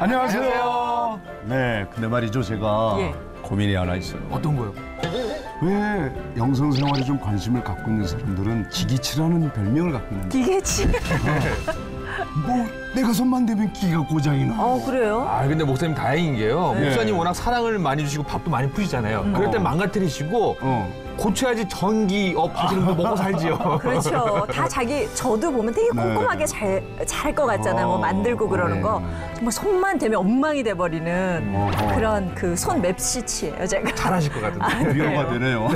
안녕하세요. 네, 근데 말이죠, 제가 고민이 하나 있어요. 어떤 거요? 왜 영성 생활에 좀 관심을 갖고 있는 사람들은 기계치라는 별명을 갖고 있는데 기계치? 뭐 내가 손만 대면 기계가 고장이 나. 그래요? 아 근데 목사님 다행인 게요. 목사님 워낙 사랑을 많이 주시고 밥도 많이 푸시잖아요. 그럴 때 망가뜨리시고 고쳐야지 전기 바지는 거 먹고 살지요. 그렇죠. 다 저도 보면 되게 꼼꼼하게 잘할 것 같잖아요. 뭐 만들고 그러는 거. 정말 손만 대면 엉망이 돼버리는 그런 그 손 맵시치예요, 제가. 잘하실 것 같은데. 위로가 되네요.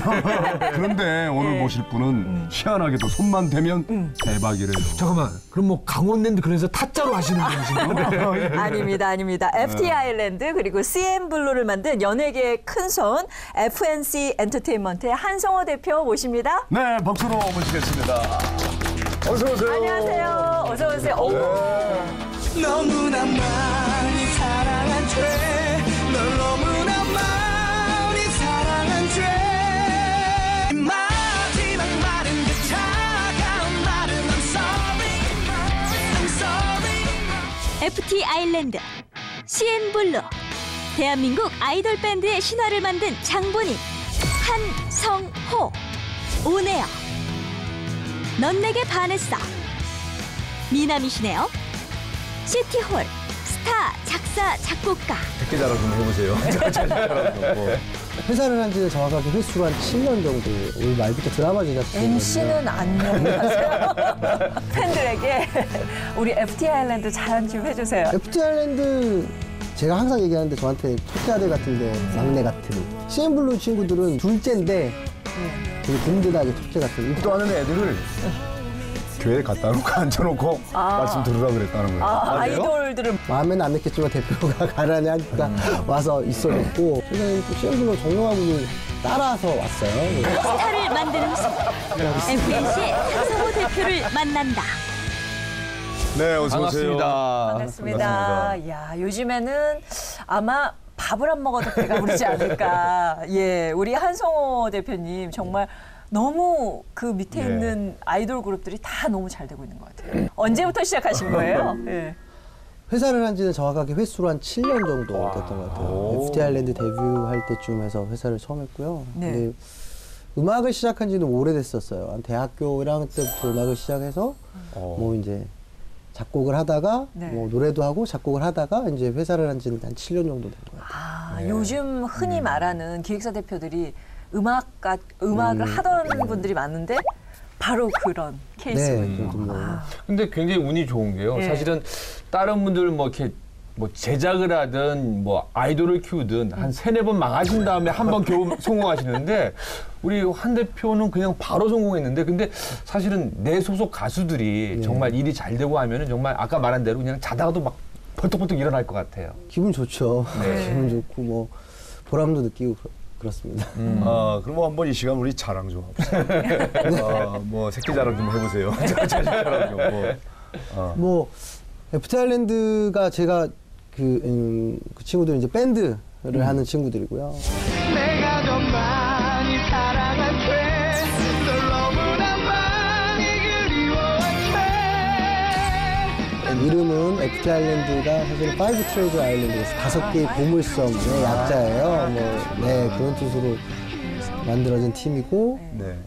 그런데 오늘 모실 분은 희한하게도 손만 대면 대박이래요. 잠깐만, 그럼 뭐 강원랜드 그래서 타짜로 하시는 분이신가요? 아닙니다. FT 아일랜드 그리고 CN블루를 만든 연예계의 큰손 FNC 엔터테인먼트의 한성호 대표 모십니다. 네, 박수로 모시겠습니다. 어서 오세요. 안녕하세요. 어서 오세요. 너무나 많이 사랑한 죄널 너무나 많이 사랑한 죄 마지막 말은 그 차가운 말은 I'm sorry FT 아일랜드, CN블루, 대한민국 아이돌 밴드의 신화를 만든 장본인 한성호, 오네요. 넌 내게 반했어. 미남이시네요. 시티홀, 스타, 작사, 작곡가. 듣기 자랑 좀 해보세요. 회사를 한 지는 정확하게 횟수로 한 7년 정도. 올 말부터 드라마 제작. MC는 안녕하세요. 팬들에게 우리 FT 아일랜드 자랑 좀 해주세요. FT 아일랜드 제가 항상 얘기하는데 저한테 첫째 아들 같은데 막내 같은. CN블루 친구들은 둘째인데 되게 든든하게 첫째 같은. 또 하는 애들을 교회에 갖다 놓고 앉혀놓고 말씀 들으라고 그랬다는 거예요. 아이돌들은 마음에는 안 맺겠지만 대표가 가라니 하니까 와서 있어줬고 최근에 또 CN블루 정용화군이 따라서 왔어요. 스타를 만드는 수. FNC의 한성호 대표를 만난다. 네, 어서 오세요. 반갑습니다. 야, 요즘에는 아마 밥을 안 먹어도 배가 부르지 않을까. 예, 우리 한성호 대표님 정말 너무 그 밑에 있는 아이돌 그룹들이 다 너무 잘 되고 있는 것 같아요. 언제부터 시작하신 거예요? 예. 회사를 한 지는 정확하게 횟수로 한 7년 정도 됐던 것 같아요. FT 아일랜드 데뷔할 때쯤 해서 회사를 처음 했고요. 네. 근데 음악을 시작한 지는 오래됐었어요. 한 대학교 1학년 때부터 음악을 시작해서 뭐 이제 작곡을 하다가 뭐 노래도 하고 작곡을 하다가 이제 회사를 한 지는 한 7년 정도 된 것 같아요. 요즘 흔히 말하는 기획사 대표들이 음악을 하던 분들이 많은데 바로 그런 케이스군요. 근데 굉장히 운이 좋은 게요. 사실은 다른 분들 뭐 이렇게 뭐 제작을 하든 뭐 아이돌을 키우든 한 3-4번 망하신 다음에 한 번 겨우 성공하시는데 우리 한 대표는 그냥 바로 성공했는데 근데 사실은 내 소속 가수들이 정말 일이 잘 되고 하면은 정말 아까 말한 대로 그냥 자다가도 막 벌떡벌떡 일어날 것 같아요. 기분 좋죠. 기분 좋고 뭐 보람도 느끼고 그렇습니다. 그럼 한번 이 시간 우리 자랑 좀 합시다. 뭐 새끼 자랑 좀 해보세요. 자랑 좀. 뭐 FT 아일랜드가 제가 그 친구들은 이제 밴드를 하는 친구들이고요. 내가 더 많이 사랑한 죄널 너무나 많이 그리워한 죄 이름은 FT 아일랜드가 사실 파이브 트레저 아일랜드에서 5개의 보물섬의 약자예요. 그런 뜻으로 만들어진 팀이고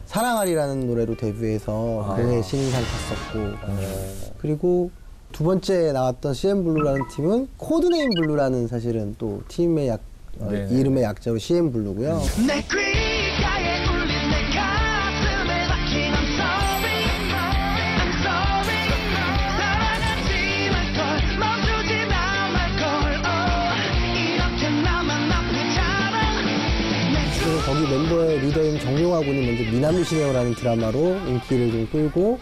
사랑하리라는 노래로 데뷔해서 그해 신인상 탔었고 그리고 두 번째 나왔던 CN블루라는 팀은 코드네임 블루라는 사실은 또 팀의 이름의 약자로 CN블루고요. 내 귓가에 울린 내 가슴에 박힌 I'm sorry 사랑하지 말걸 멈추지 말걸 이렇게 나만 아프잖아 그래서 거기 멤버의 리더인 정용화 군이 먼저 미남이시네요라는 드라마로 인기를 좀 끌고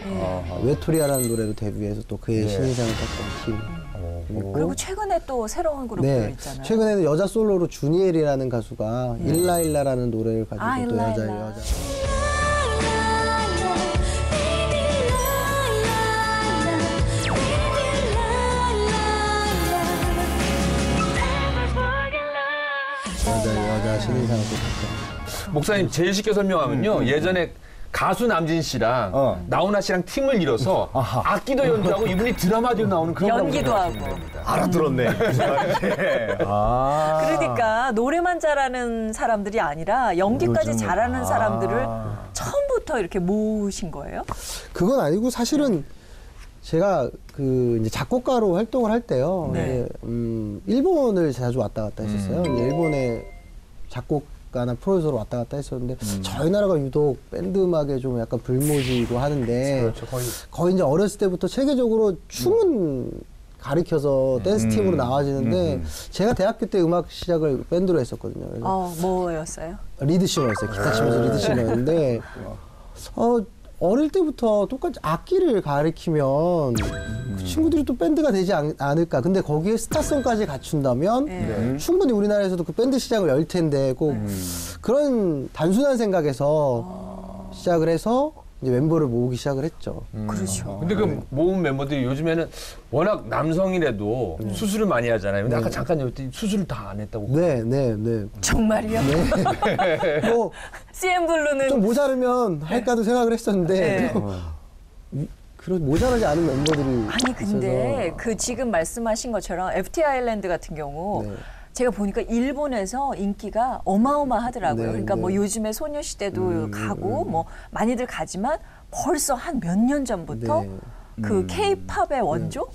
외톨이야라는 노래로 데뷔해서 또 그의 신인상을 탔던 팀. 그리고 최근에 또 새로운 그룹들 있잖아요. 최근에는 여자 솔로로 주니엘이라는 가수가 일라일라라는 노래를 가지고 또 여자. 여자 신인상을 또 탔죠. 목사님 제일 쉽게 설명하면요. 예전에 가수 남진 씨랑 나훈아 씨랑 팀을 이뤄서 악기도 연주하고 이분이 드라마도 나오는 그런 연기도 거라고 하고. 생각하시면 됩니다. 알아들었네. 무슨 말인지. 아. 그러니까 노래만 잘하는 사람들이 아니라 연기까지 요즘은- 잘하는 사람들을 처음부터 이렇게 모으신 거예요? 그건 아니고 사실은 제가 그 이제 작곡가로 활동을 할 때요. 네. 이제 일본을 자주 왔다 갔다 했었어요. 이제 일본에 작곡가나 프로듀서로 왔다 갔다 했었는데 저희 나라가 유독 밴드 음악에 좀 약간 불모지고 하는데 그렇죠. 거의 이제 어렸을 때부터 체계적으로 춤은 가르쳐서 댄스 팀으로 나와지는데 제가 대학교 때 음악 시작을 밴드로 했었거든요. 그래서 뭐였어요? 리드싱어였어요. 기타 치면서 리드싱어였는데 어릴 때부터 똑같이 악기를 가르치면 그 친구들이 또 밴드가 되지 않을까. 근데 거기에 스타성까지 갖춘다면 충분히 우리나라에서도 그 밴드 시장을 열 텐데 꼭 그런 단순한 생각에서 시작을 해서 이제 멤버를 모으기 시작을 했죠. 그렇죠. 근데 그 모은 멤버들이 요즘에는 워낙 남성이라도 수술을 많이 하잖아요. 근데 아까 잠깐 여쭤봤더니 수술을 다 안 했다고. 네. 정말이요? 뭐 CN블루는 좀 모자르면 할까도 생각을 했었는데 그런 모자라지 않은 멤버들이 아니 근데 있어서. 그 지금 말씀하신 것처럼 FT 아일랜드 같은 경우 네. 제가 보니까 일본에서 인기가 어마어마하더라고요. 네, 그러니까 네. 뭐 요즘에 소녀시대도 가고 뭐 많이들 가지만 벌써 한 몇 년 전부터 네. 그 K-팝의 원조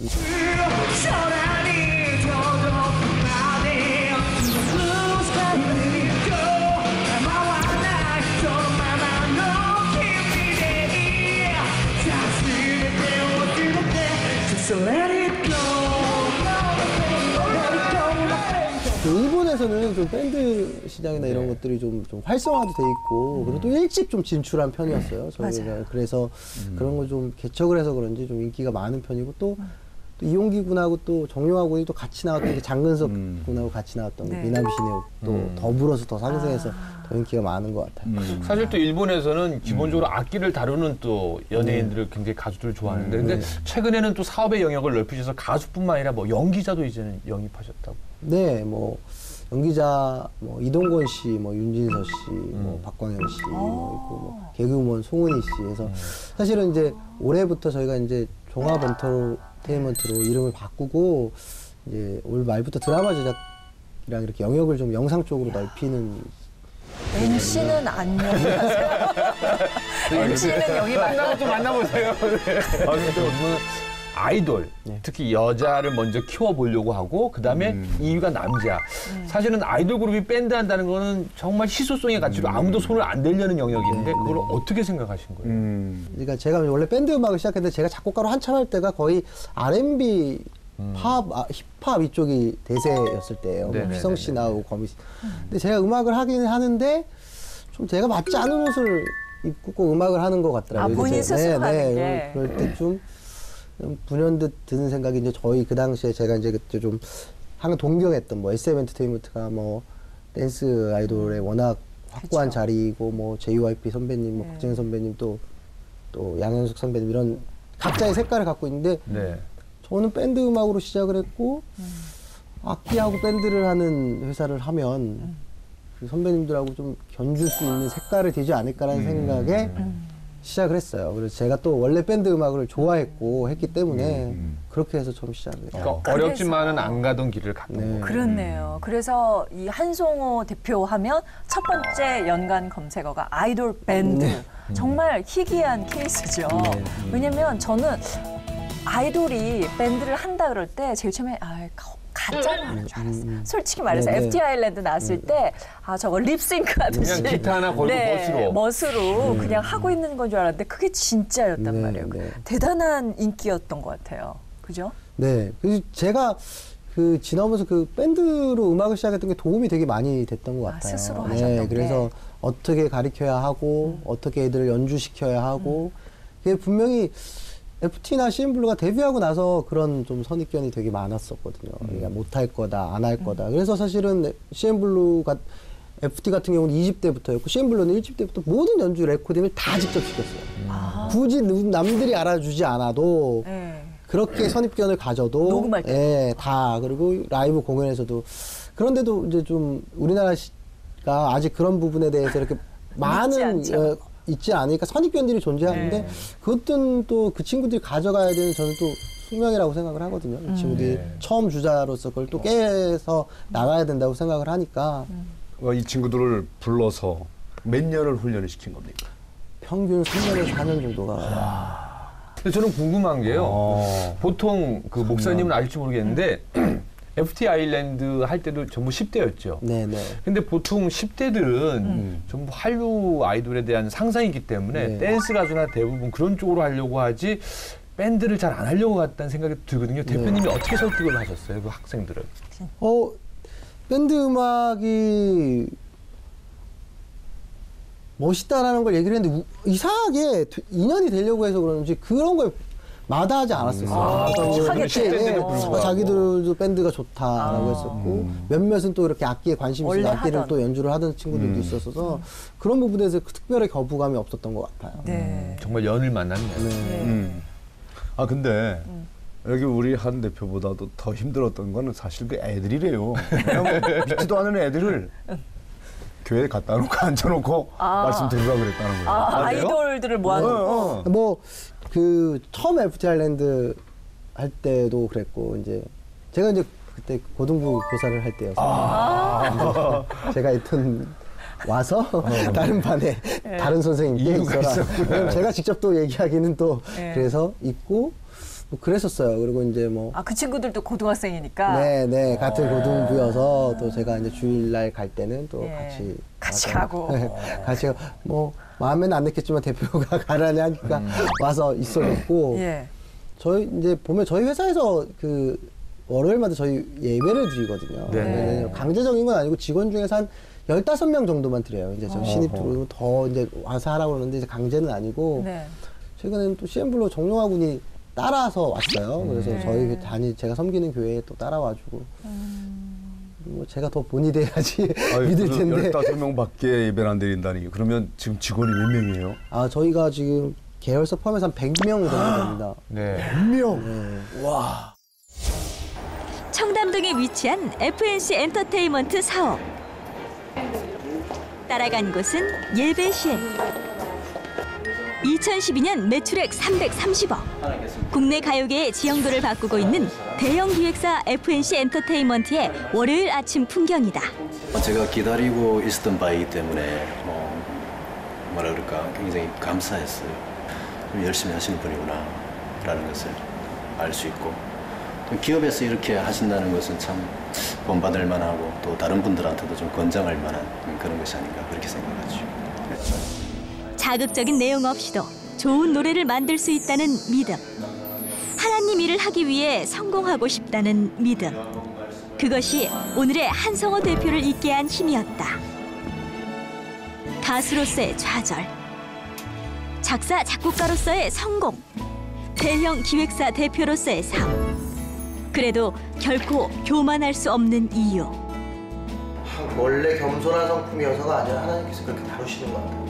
그 일본에서는 좀 밴드 시장이나 이런 것들이 좀 활성화도 돼 있고 그리고 또 일찍 좀 진출한 편이었어요. 저희가 그래서 그런 걸 좀 개척을 해서 그런지 좀 인기가 많은 편이고 또 이용기 군하고 또 정용화 군이 또 같이 나왔던 게 장근석 군하고 같이 나왔던 네. 미남신의 또 더불어서 더 상승해서 더 인기가 많은 것 같아요. 사실 또 일본에서는 기본적으로 악기를 다루는 또 연예인들을 굉장히 가수들을 좋아하는데 근데 최근에는 또 사업의 영역을 넓히셔서 가수뿐만 아니라 뭐 연기자도 이제는 영입하셨다고. 네, 뭐 연기자 뭐 이동건 씨, 뭐 윤진서 씨, 뭐 박광현 씨, 뭐 있고 뭐 개그우먼 송은이 씨 해서 사실은 이제 올해부터 저희가 이제 종합 엔터테인먼트로 이름을 바꾸고 이제 올 말부터 드라마 제작이랑 이렇게 영역을 좀 영상 쪽으로 넓히는 MC는 안 영입하세요. MC는 영입 안 하고 좀 만나보세요. 아, 근데 요즘은 아이돌, 특히 여자를 먼저 키워보려고 하고 그다음에 2위가 남자. 사실은 아이돌 그룹이 밴드 한다는 거는 정말 희소성의 가치로 아무도 손을 안 대려는 영역인데 그걸 어떻게 생각하신 거예요? 그러니까 제가 원래 밴드 음악을 시작했는데 제가 작곡가로 한참 할 때가 거의 R&B 팝, 힙합 이쪽이 대세였을 때예요. 뭐 네네네네. 휘성 씨 나오고 거미 씨. 근데 제가 음악을 하긴 하는데 좀 제가 맞지 않은 옷을 입고 꼭 음악을 하는 것 같더라고요. 아, 본인 그래서 스스로 하는 게. 그럴 때 좀 불현듯 드는 생각이 이제 저희 그 당시에 제가 이제 그때 좀 항상 동경했던 뭐 SM 엔터테인먼트가 뭐 댄스 아이돌에 워낙 확고한 그쵸. 자리이고 뭐 JYP 선배님, 뭐 박정현 선배님 또 양현숙 선배님 이런 각자의 색깔을 갖고 있는데 네. 저는 밴드 음악으로 시작을 했고 악기하고 밴드를 하는 회사를 하면 그 선배님들하고 좀 견줄 수 있는 색깔이 되지 않을까라는 생각에 시작을 했어요. 그래서 제가 또 원래 밴드 음악을 좋아했고 했기 때문에 그렇게 해서 처음 시작을 했어요. 그러니까 어렵지만은 안 가던 길을 갔던 네. 거예요. 그렇네요. 그래서 이 한송호 대표하면 첫 번째 연관 검색어가 아이돌 밴드. 정말 희귀한 케이스죠. 왜냐면 저는 아이돌이 밴드를 한다 그럴 때 제일 처음에 가짜로 하는 줄 알았어요. 솔직히 말해서 네, 네. FT 아일랜드 나왔을 때 저거 립싱크 하듯이 그냥 기타 하나 걸고 멋으로. 그냥 하고 있는 건 줄 알았는데 그게 진짜였단 네, 말이에요. 네. 대단한 인기였던 것 같아요. 그죠? 네. 그래서 제가 그 지나오면서 그 밴드로 음악을 시작했던 게 도움이 되게 많이 됐던 것 같아요. 스스로 하셨던 네. 그래서 어떻게 가르쳐야 하고 어떻게 애들을 연주시켜야 하고 그게 분명히 FT나 CN블루가 데뷔하고 나서 그런 좀 선입견이 되게 많았었거든요. 그러니까 못할 거다, 안 할 거다. 그래서 사실은 CN블루가 FT 같은 경우는 2집 때부터였고 CN블루는 1집 때부터 모든 연주 레코딩을 다 직접 시켰어요. 굳이 남들이 알아주지 않아도 네. 그렇게 선입견을 가져도 녹음할 때. 예, 다 그리고 라이브 공연에서도 그런데도 이제 좀 우리나라가 아직 그런 부분에 대해서 이렇게 많은 않죠. 있지 않으니까 선입견들이 존재하는데 그것들은 또 그 친구들이 가져가야 되는 저는 또 숙명이라고 생각을 하거든요. 이 친구들이 처음 주자로서 그걸 또 깨서 나가야 된다고 생각을 하니까 이 친구들을 불러서 몇 년을 훈련을 시킨 겁니까? 평균 3년에서 4년 정도가 근데 저는 궁금한 게요. 보통 그 목사님은 알지 모르겠는데 FT 아일랜드 할 때도 전부 10대였죠. 네네. 근데 보통 10대들은 전부 한류 아이돌에 대한 상상이 있기 때문에 네. 댄스 가수나 대부분 그런 쪽으로 하려고 하지 밴드를 잘 안 하려고 했다는 생각이 들거든요. 대표님이 어떻게 설득을 하셨어요, 그 학생들을? 밴드 음악이 멋있다라는 걸 얘기를 했는데 이상하게 2년이 되려고 해서 그런지 그런 걸 마다하지 않았었어요. 하겠대요. 자기들도 밴드가 좋다라고 했었고 몇몇은 또 이렇게 악기에 관심이 있어서 원래 악기를 하던. 또 연주를 하던 친구들도 있었어서 그런 부분에서 특별히 거부감이 없었던 것 같아요. 네. 정말 연을 만났네요. 근데 여기 우리 한 대표보다도 더 힘들었던 거는 사실 그 애들이래요. 왜냐면 믿지도 않은 애들을 교회에 갖다 놓고 앉혀놓고 말씀 들으라고 그랬다는 거예요. 아이돌들을 모아놓고. 그 처음 FT 아일랜드 할 때도 그랬고 이제 제가 이제 그때 고등부 교사를 할 때여서 제가 있던 와서 다른 반에 다른 선생님께 있어라. 왜냐면 제가 직접 또 얘기하기는 또 그래서 있고 뭐 그랬었어요. 그리고 이제 뭐 그 친구들도 고등학생이니까. 네, 같은 고등부여서 또 제가 이제 주일날 갈 때는 또 같이 와서 가고. 같이 뭐 마음에는 안 넣겠지만 대표가 가라니 하니까 와서 있어줬고 저희 이제 보면 저희 회사에서 그 월요일마다 저희 예배를 드리거든요. 네. 강제적인 건 아니고 직원 중에서 한 15명 정도만 드려요. 이제 저 신입 들어오면 더 이제 와서 하라고 그러는데 이제 강제는 아니고 최근에는 또 CM블루 정용화 군이 따라서 왔어요. 그래서 저희 제가 섬기는 교회에 또 따라와주고 뭐 제가 더 본이 돼야지 믿을 텐데. 15명 밖에 예배를 안 드린다니. 그러면 지금 직원이 몇 명이에요? 저희가 지금 계열사 포함해서 한 100명 정도 됩니다. 네. 100명? 와. 청담동에 위치한 FNC 엔터테인먼트 사업. 따라간 곳은 예배실. 2012년 매출액 330억. 국내 가요계의 지형도를 바꾸고 있는 대형 기획사 FNC 엔터테인먼트의 월요일 아침 풍경이다. 제가 기다리고 있었던 바이기 때문에 뭐라 그럴까 굉장히 감사했어요. 좀 열심히 하시는 분이구나 라는 것을 알 수 있고 또 기업에서 이렇게 하신다는 것은 참 본받을 만하고 또 다른 분들한테도 좀 권장할 만한 그런 것이 아닌가 그렇게 생각하죠. 자극적인 내용 없이도 좋은 노래를 만들 수 있다는 믿음. 하나님 일을 하기 위해 성공하고 싶다는 믿음. 그것이 오늘의 한성호 대표를 있게 한 힘이었다. 가수로서의 좌절, 작사 작곡가로서의 성공, 대형 기획사 대표로서의 삶. 그래도 결코 교만할 수 없는 이유. 원래 겸손한 성품이어서가 아니라 하나님께서 그렇게 다루시는 것 같아요.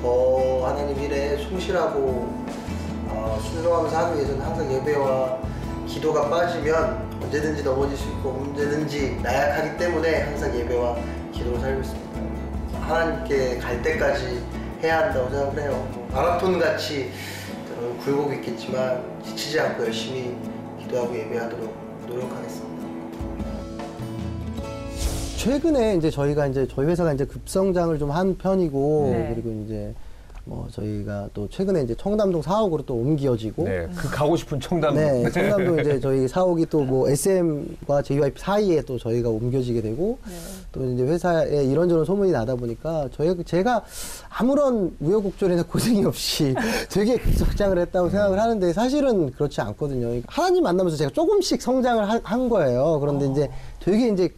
더 하나님 일에 충실하고 순종하면서 하기 위해서는 항상 예배와 기도가 빠지면 언제든지 넘어질 수 있고 언제든지 나약하기 때문에 항상 예배와 기도를 살고 있습니다. 하나님께 갈 때까지 해야 한다고 생각을 해요. 마라톤 같이 굴곡이 있겠지만 지치지 않고 열심히 기도하고 예배하도록 노력하겠습니다. 최근에 이제 저희가 이제 저희 회사가 이제 급성장을 좀 한 편이고 그리고 이제 뭐 저희가 또 최근에 이제 청담동 사옥으로 또 옮겨지고 네, 그 가고 싶은 청담동. 네, 청담동 이제 저희 사옥이 또 뭐 SM과 JYP 사이에 또 저희가 옮겨지게 되고 또 이제 회사에 이런저런 소문이 나다 보니까 제가 아무런 우여곡절이나 고생이 없이 되게 급성장을 했다고 생각을 하는데 사실은 그렇지 않거든요. 하나님 만나면서 제가 조금씩 성장을 한 거예요. 그런데 이제 되게 이제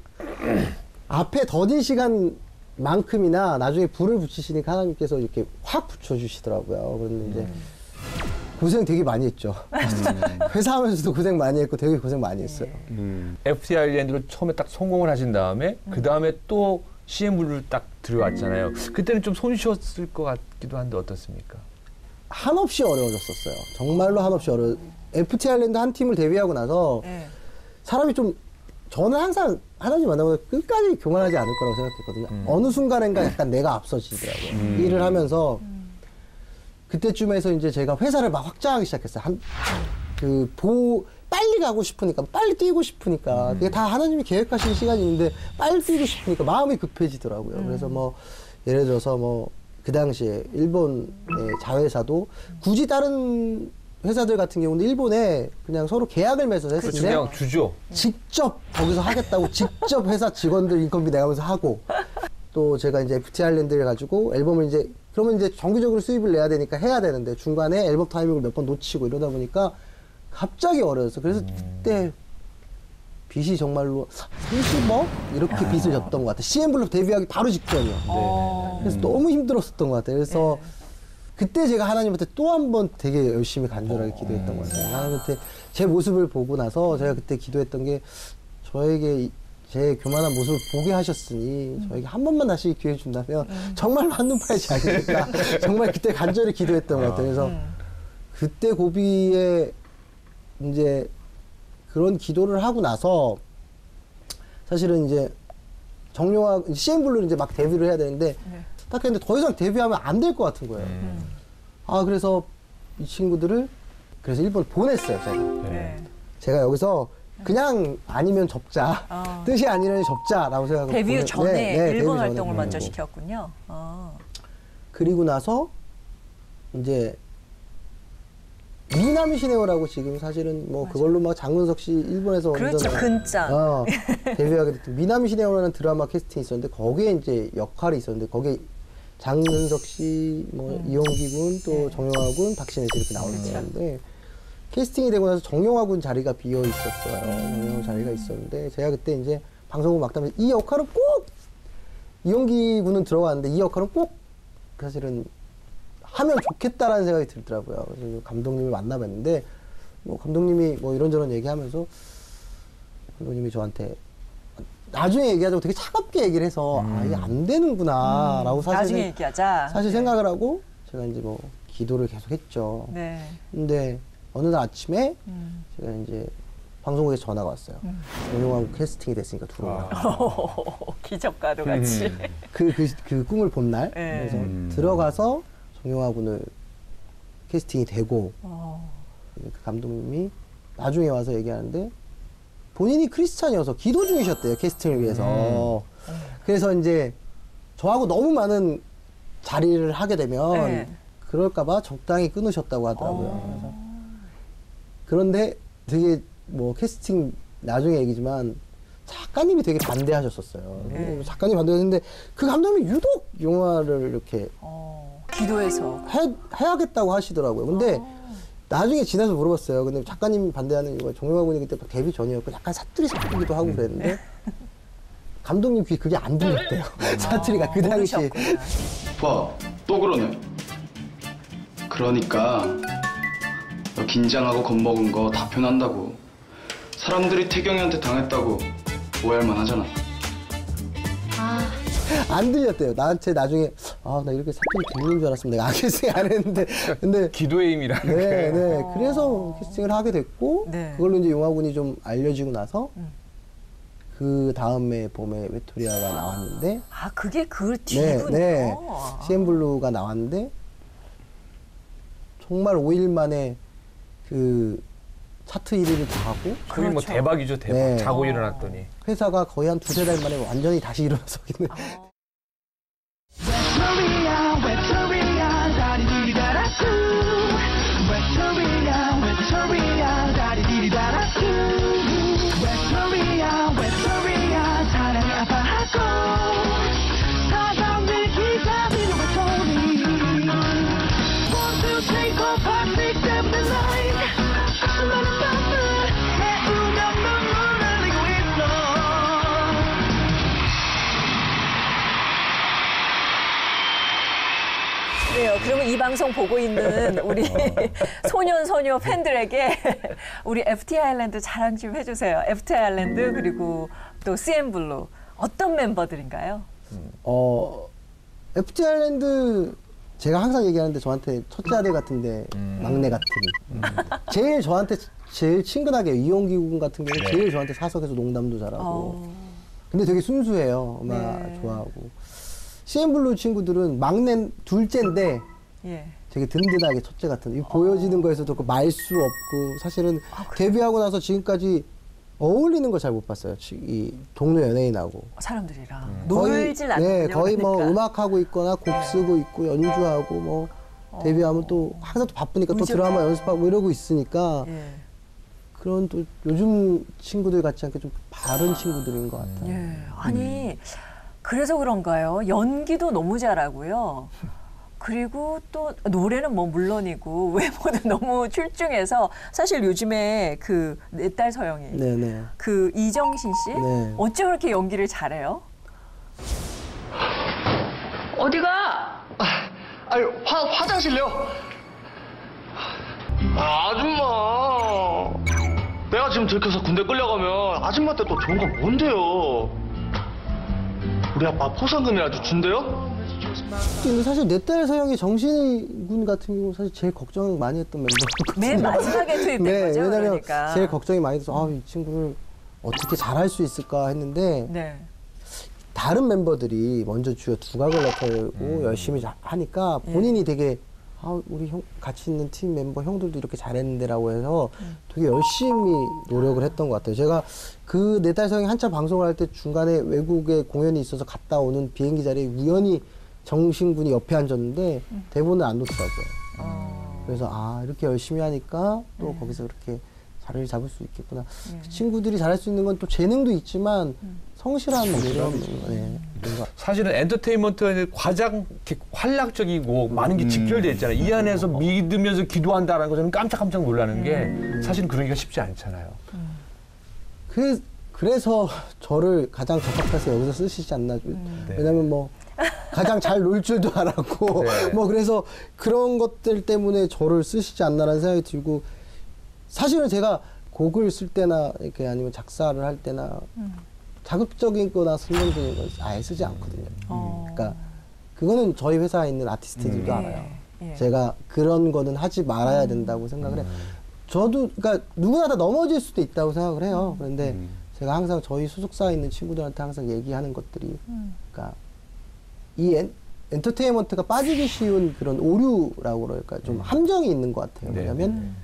앞에 더딘 시간만큼이나 나중에 불을 붙이시니까 하나님께서 이렇게 확 붙여주시더라고요. 그런데 이제 고생 되게 많이 했죠. 회사 하면서도 고생 많이 했고 되게 고생 많이 했어요. FT 아일랜드로 처음에 딱 성공을 하신 다음에 그 다음에 또 CM블루를 딱 들어왔잖아요. 그때는 좀 손쉬웠을 것 같기도 한데 어떻습니까? 한없이 어려워졌었어요. 정말로 한없이 FT 아일랜드 한 팀을 데뷔하고 나서 사람이 좀 저는 항상 하나님 만나고 끝까지 교만하지 않을 거라고 생각했거든요. 어느 순간인가 약간 내가 앞서지더라고요. 일을 하면서 그때쯤에서 이제 제가 회사를 막 확장하기 시작했어요. 빨리 가고 싶으니까, 빨리 뛰고 싶으니까, 그게 다 하나님이 계획하신 시간이 있는데, 빨리 뛰고 싶으니까 마음이 급해지더라고요. 그래서 뭐, 예를 들어서 뭐, 그 당시에 일본의 자회사도 굳이 다른 회사들 같은 경우는 일본에 그냥 서로 계약을 맺어서 했을 때, 그냥 주죠. 직접 거기서 하겠다고 직접 회사 직원들 인건비 내가면서 하고, 또 제가 이제 FT 아일랜드를 가지고 앨범을 이제, 그러면 이제 정기적으로 수입을 내야 되니까 해야 되는데, 중간에 앨범 타이밍을 몇 번 놓치고 이러다 보니까, 갑자기 어려웠어. 그래서 그때 빚이 정말로 30억? 이렇게 빚을 졌던 것 같아. CN블루 데뷔하기 바로 직전이야. 그래서 너무 힘들었었던 것 같아요. 그래서 그때 제가 하나님한테 또 한 번 되게 열심히 간절하게 기도했던 것 같아요. 하나님한테 제 모습을 보고 나서 제가 그때 기도했던 게 저에게 제 교만한 모습을 보게 하셨으니 저에게 한 번만 다시 기회 준다면 정말 한눈 팔지 않겠다. 정말 그때 간절히 기도했던 것 같아요. 그래서 그때 고비에 이제 그런 기도를 하고 나서 사실은 이제 정용화 CN블루를 이제 막 데뷔를 해야 되는데 딱 했는데 더 이상 데뷔하면 안 될 것 같은 거예요. 아 그래서 이 친구들을 그래서 일본 보냈어요 제가. 제가 여기서 그냥 아니면 접자 뜻이 아니면 접자라고 생각하고 데뷔 전에 일본 데뷔 활동을 전에 먼저 보내고. 시켰군요. 그리고 나서 이제 미나미 시네오라고 지금 사실은 뭐 그걸로 막 장문석 씨 일본에서 그렇죠, 근짱. 데뷔하게 됐던 미나미 시네오라는 드라마 캐스팅이 있었는데 거기에 이제 역할이 있었는데 거기에 장문석 씨, 뭐 이용기 군, 또 정용화 군, 박신혜 씨 이렇게 나오는데 캐스팅이 되고 나서 정용화 군 자리가 비어 있었어요. 정용화 자리가 있었는데 제가 그때 이제 방송국 막다면서 이 역할은 꼭 이용기 군은 들어갔는데 이 역할은 꼭 사실은 하면 좋겠다라는 생각이 들더라고요. 그래서 감독님을 만나봤는데, 뭐 감독님이 뭐 이런저런 얘기하면서 감독님이 저한테 나중에 얘기하자고 되게 차갑게 얘기를 해서 아, 이게 안 되는구나 라고 나중에 얘기하자. 사실 생각을 하고 제가 이제 뭐 기도를 계속 했죠. 네. 근데 어느 날 아침에 제가 이제 방송국에서 전화가 왔어요. 정용화 캐스팅이 됐으니까 들어오라. 기적과도 같이. 그 꿈을 본 날. 그래서 들어가서 정용화 군을 캐스팅이 되고 그 감독님이 나중에 와서 얘기하는데 본인이 크리스찬이어서 기도 중이셨대요 캐스팅을 위해서. 그래서 이제 저하고 너무 많은 자리를 하게 되면 그럴까봐 적당히 끊으셨다고 하더라고요. 그래서 그런데 되게 뭐 캐스팅 나중에 얘기지만 작가님이 되게 반대하셨었어요. 작가님이 반대하셨는데 그 감독님이 유독 영화를 이렇게 기도해서 해야겠다고 하시더라고요. 근데 나중에 지나서 물어봤어요. 근데 작가님이 반대하는 이유가 정용화 군이 그때 데뷔 전이었고 약간 사투리 섞이기도 하고 그랬는데 감독님 귀에 그게 안 들렸대요. 사투리가 그 당시에. 봐, 또 그러네. 그러니까 너 긴장하고 겁먹은 거 다 표난다고. 사람들이 태경이한테 당했다고 오해할만 하잖아. 안 들렸대요. 나한테 나중에 아 나 이렇게 사투리 들리는 줄 알았으면 내가 캐스팅 안 했는데 근데 기도의 힘이라. 네. 그래서 캐스팅을 하게 됐고 그걸로 이제 용화군이 좀 알려지고 나서 그 다음에 봄에 외톨이아가 나왔는데 그게 그 뒤군요. 네. CN블루가 나왔는데 정말 5일 만에 그 차트 1위를 다 하고 그게 뭐 대박이죠, 대박. 네. 자고 일어났더니. 회사가 거의 한 2-3달 만에 완전히 다시 일어나서기는 외톨이야 외톨이야 다리들이 달았어 외톨이야 외톨이야 다리들이 달았어 외톨이야 외톨이야 사랑이 아파하고 사람들 기다리는 외톨이 1, 2, 3, 4, 5, 6, 7, 8 수많은 밤을 해우며 눈물 흘리고 있어 그래요. 그러면 이 방송 보고 있는 우리 소녀 팬들에게 우리 FT 아일랜드 자랑 좀 해주세요. FT 아일랜드 그리고 또 CN블루 어떤 멤버들인가요? FT 아일랜드 제가 항상 얘기하는데 저한테 첫째 아들 같은데 막내 같은 제일 저한테 제일 친근하게 이용기 군 같은 경우는 제일 저한테 사석에서 농담도 잘하고 근데 되게 순수해요. 음악 좋아하고 CN블루 친구들은 막내 둘째인데 되게 든든하게 첫째 같은 이 보여지는 거에서도 그 말수 없고 사실은 데뷔하고 나서 지금까지 어울리는 걸 잘 못 봤어요. 이 동료 연예인하고 사람들이랑 거의, 놀질 않는군요. 네, 거의 뭐 그러니까. 음악하고 있거나 곡 쓰고 있고 연주하고 뭐 데뷔하면 또 항상 또 바쁘니까 또 드라마 연습하고 이러고 있으니까 그런 또 요즘 친구들 같지 않게 좀 바른 친구들인 것 같아요. 아니 그래서 그런가요? 연기도 너무 잘하고요. 그리고 또 노래는 뭐 물론이고 외모도 너무 출중해서 사실 요즘에 그 내 딸 서영이 네네. 그 이정신 씨 네. 어쩜 그렇게 연기를 잘해요? 어디가? 아니 화장실요. 아줌마, 내가 지금 들켜서 군대 끌려가면 아줌마한테 또 좋은 건 뭔데요? 우리 아빠 포상금이라도 준대요? 근데 사실 내 딸 서영이 정신이 군 같은 경우 사실 제일 걱정 많이 했던 멤버거든요. 맨 마지막에 투입된 거죠. 왜냐면 그러니까. 제일 걱정이 많이 돼서 이 친구를 어떻게 잘할 수 있을까 했는데 다른 멤버들이 먼저 주요 두각을 나타내고 열심히 하니까 본인이 되게 우리 같이 있는 팀 멤버 형들도 이렇게 잘했는데라고 해서 되게 열심히 노력을 했던 것 같아요. 제가 그 내 딸 서영이 한참 방송을 할 때 중간에 외국에 공연이 있어서 갔다 오는 비행기 자리에 우연히 정신군이 옆에 앉았는데 대본을 안 놓더라고요. 그래서 이렇게 열심히 하니까 또 거기서 그렇게 자리를 잡을 수 있겠구나. 그 친구들이 잘할 수 있는 건 또 재능도 있지만 성실한 노력. 사실은 엔터테인먼트는 가장 이렇게 활락적이고 많은 게 직결되어 있잖아요. 이 안에서 믿으면서 기도한다는 거 저는 깜짝깜짝 놀라는 게 사실은 그러기가 쉽지 않잖아요. 그래서 저를 가장 적합해서 여기서 쓰시지 않나. 왜냐면 뭐 가장 잘 놀 줄도 알았고 뭐 그래서 그런 것들 때문에 저를 쓰시지 않나라는 생각이 들고 사실은 제가 곡을 쓸 때나 이렇게 아니면 작사를 할 때나 자극적인 거나 설명적인 건 아예 쓰지 않거든요. 그러니까 그거는 저희 회사에 있는 아티스트들도 알아요. 제가 그런 거는 하지 말아야 된다고 생각을 해요. 저도 그러니까 누구나 다 넘어질 수도 있다고 생각을 해요. 그런데 제가 항상 저희 소속사에 있는 친구들한테 항상 얘기하는 것들이 그러니까 이 엔터테인먼트가 빠지기 쉬운 그런 오류라고 그럴까 좀 함정이 있는 것 같아요. 왜냐하면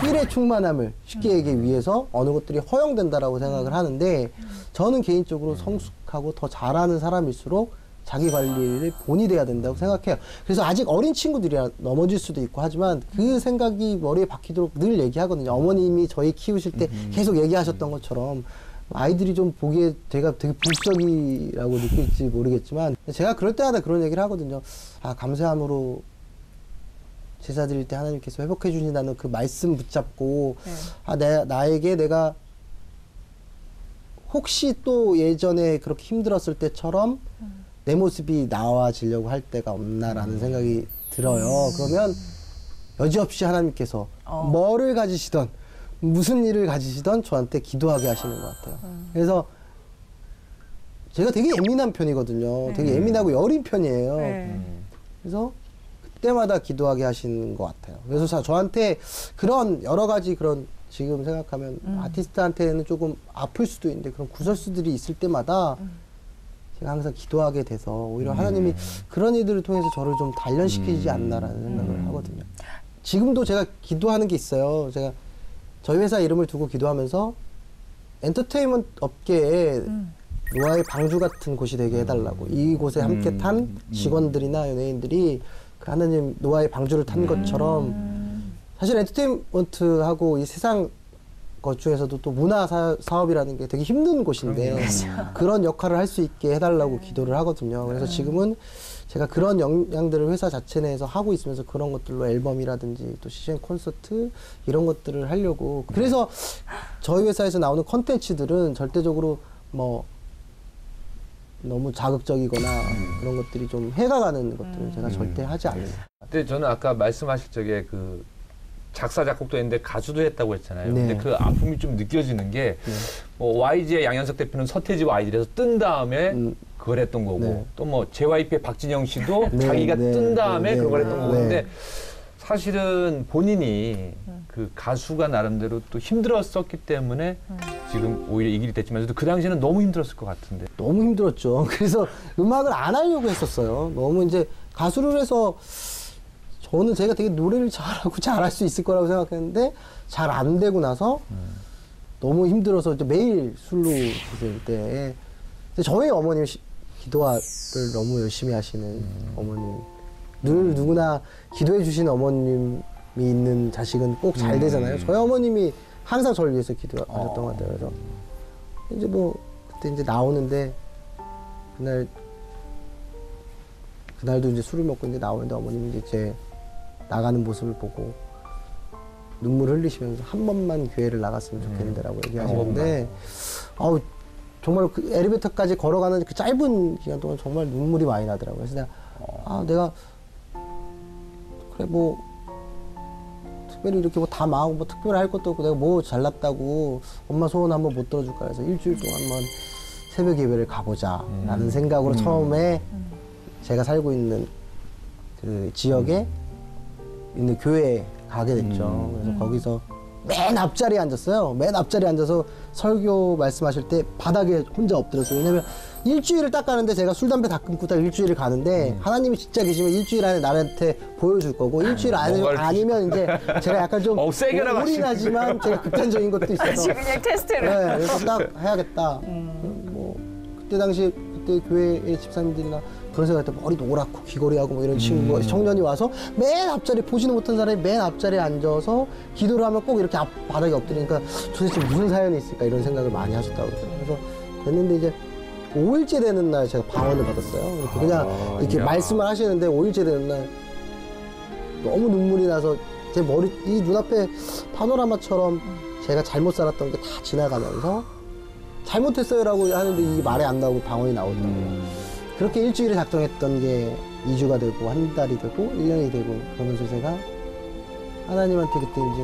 일의 충만함을 쉽게 얘기하기 위해서 어느 것들이 허용된다라고 생각을 하는데 저는 개인적으로 성숙하고 더 잘하는 사람일수록 자기 관리를 본이 돼야 된다고 생각해요. 그래서 아직 어린 친구들이라 넘어질 수도 있고 하지만 그 생각이 머리에 박히도록 늘 얘기하거든요. 어머님이 저희 키우실 때 계속 얘기하셨던 것처럼 아이들이 좀 보기에 제가 되게 불쌍이라고 느낄지 모르겠지만 제가 그럴 때마다 그런 얘기를 하거든요. 감사함으로 제사 드릴 때 하나님께서 회복해 주신다는 그 말씀 붙잡고 나에게 내가 혹시 또 예전에 그렇게 힘들었을 때처럼 내 모습이 나와지려고 할 때가 없나라는 생각이 들어요. 그러면 여지없이 하나님께서 뭐를 가지시던 무슨 일을 가지시던 저한테 기도하게 하시는 것 같아요. 그래서 제가 되게 예민한 편이거든요. 되게 예민하고 여린 편이에요. 그래서 그때마다 기도하게 하시는 것 같아요. 그래서 저한테 그런 여러 가지 그런 지금 생각하면 아티스트한테는 조금 아플 수도 있는데 그런 구설수들이 있을 때마다 제가 항상 기도하게 돼서 오히려 하나님이 그런 일들을 통해서 저를 좀 단련시키지 않나라는 생각을 하거든요. 지금도 제가 기도하는 게 있어요. 제가 저희 회사 이름을 두고 기도하면서 엔터테인먼트 업계에 노아의 방주 같은 곳이 되게 해달라고 이곳에 함께 탄 직원들이나 연예인들이 그 하나님 노아의 방주를 탄 것처럼 사실 엔터테인먼트하고 이 세상 것 중에서도 또 문화 사업이라는 게 되게 힘든 곳인데 그런 역할을 할 수 있게 해달라고 기도를 하거든요. 그래서 지금은 제가 그런 역량들을 회사 자체 내에서 하고 있으면서 그런 것들로 앨범이라든지 또 CCN 콘서트 이런 것들을 하려고 그래서 저희 회사에서 나오는 컨텐츠들은 절대적으로 뭐 너무 자극적이거나 그런 것들이 좀 해가 가는 것들은 제가 절대 하지 않아요. 근데 저는 아까 말씀하실 적에 그 작사 작곡도 했는데 가수도 했다고 했잖아요. 근데 그 아픔이 좀 느껴지는 게 뭐 YG의 양현석 대표는 서태지와 아이들에서 뜬 다음에 그걸 했던 거고 또 뭐 JYP의 박진영 씨도 자기가 뜬 다음에 그걸 했던 거고 근데 사실은 본인이 그 가수가 나름대로 또 힘들었었기 때문에 지금 오히려 이 길이 됐지만 그 당시에는 너무 힘들었을 것 같은데. 너무 힘들었죠. 그래서 음악을 안 하려고 했었어요. 너무 이제 가수를 해서 저는 제가 되게 노래를 잘하고 잘할 수 있을 거라고 생각했는데 잘 안 되고 나서 너무 힘들어서 이제 매일 술로 드실 때 저희 어머님 기도를 너무 열심히 하시는 어머님. 늘 누구나 기도해 주신 어머님이 있는 자식은 꼭 잘 되잖아요. 저희 어머님이 항상 저를 위해서 기도하셨던 것 같아요. 그래서 이제 뭐 그때 이제 나오는데 그날도 이제 술을 먹고 이제 나오는데 어머님이 이제 제 나가는 모습을 보고 눈물 흘리시면서 한 번만 교회를 나갔으면 좋겠는데라고 얘기하시는데 정말 그 엘리베이터까지 걸어가는 그 짧은 기간 동안 정말 눈물이 많이 나더라고요. 그래서 내가 그래 뭐 특별히 이렇게 뭐 다 망하고 뭐 특별히 할 것도 없고 내가 뭐 잘났다고 엄마 소원 한번 못 들어줄까 해서 일주일 동안만 새벽 예배를 가보자 라는 생각으로 처음에 제가 살고 있는 그 지역에 있는 교회에 가게 됐죠. 그래서 거기서 맨 앞자리에 앉았어요. 맨 앞자리에 앉아서 설교 말씀하실 때 바닥에 혼자 엎드렸어요. 왜냐면 일주일을 딱 가는데 제가 술, 담배 다 끊고 딱 일주일을 가는데 하나님이 진짜 계시면 일주일 안에 나한테 보여줄 거고 일주일 아니면 이제 제가 약간 좀 올인하지만 제가 극단적인 것도 있어서 그냥 테스트를. 네, 그래서 딱 해야겠다. 뭐 그때 당시 그때 교회의 집사님들이나 그런 생각할 때 머리 노랗고 귀걸이하고 뭐 이런 친구가 청년이 와서 맨 앞자리 보지는 못한 사람이 맨 앞자리에 앉아서 기도를 하면 꼭 이렇게 바닥에 엎드리니까 도대체 무슨 사연이 있을까 이런 생각을 많이 하셨다고 그러더라고요. 그래서 됐는데 이제 5일째 되는 날 제가 방언을 받았어요. 그냥 이렇게 말씀을 하시는데 5일째 되는 날 너무 눈물이 나서 제 머리 이 눈앞에 파노라마처럼 제가 잘못 살았던 게 다 지나가면서 잘못했어요라고 하는데 이게 말이 안 나오고 방언이 나오더라고요. 그렇게 일주일을 작정했던 게 2주가 되고 한 달이 되고 1년이 되고 그러면서 제가 하나님한테 그때 이제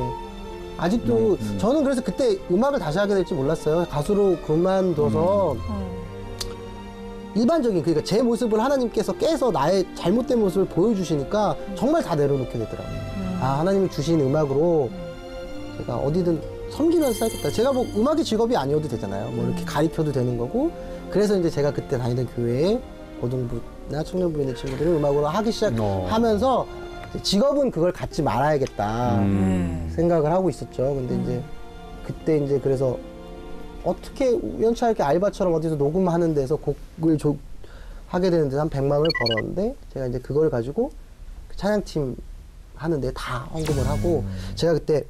아직도 저는 그래서 그때 음악을 다시 하게 될지 몰랐어요. 가수로 그만둬서 일반적인 그러니까 제 모습을 하나님께서 깨서 나의 잘못된 모습을 보여주시니까 정말 다 내려놓게 되더라고요. 하나님이 주신 음악으로 제가 어디든 섬기면서 살겠다. 제가 뭐 음악이 직업이 아니어도 되잖아요. 뭐 이렇게 가르쳐도 되는 거고 그래서 이제 제가 그때 다니던 교회에 고등부나 청년부에 있는 친구들을 음악으로 하기 시작하면서 직업은 그걸 갖지 말아야겠다 생각을 하고 있었죠. 근데 이제 그때 이제 그래서 어떻게 우연찮게 알바처럼 어디서 녹음하는 데서 곡을 하게 되는데 한 100만 원을 벌었는데 제가 이제 그걸 가지고 찬양팀 하는데 다 헌금을 하고 제가 그때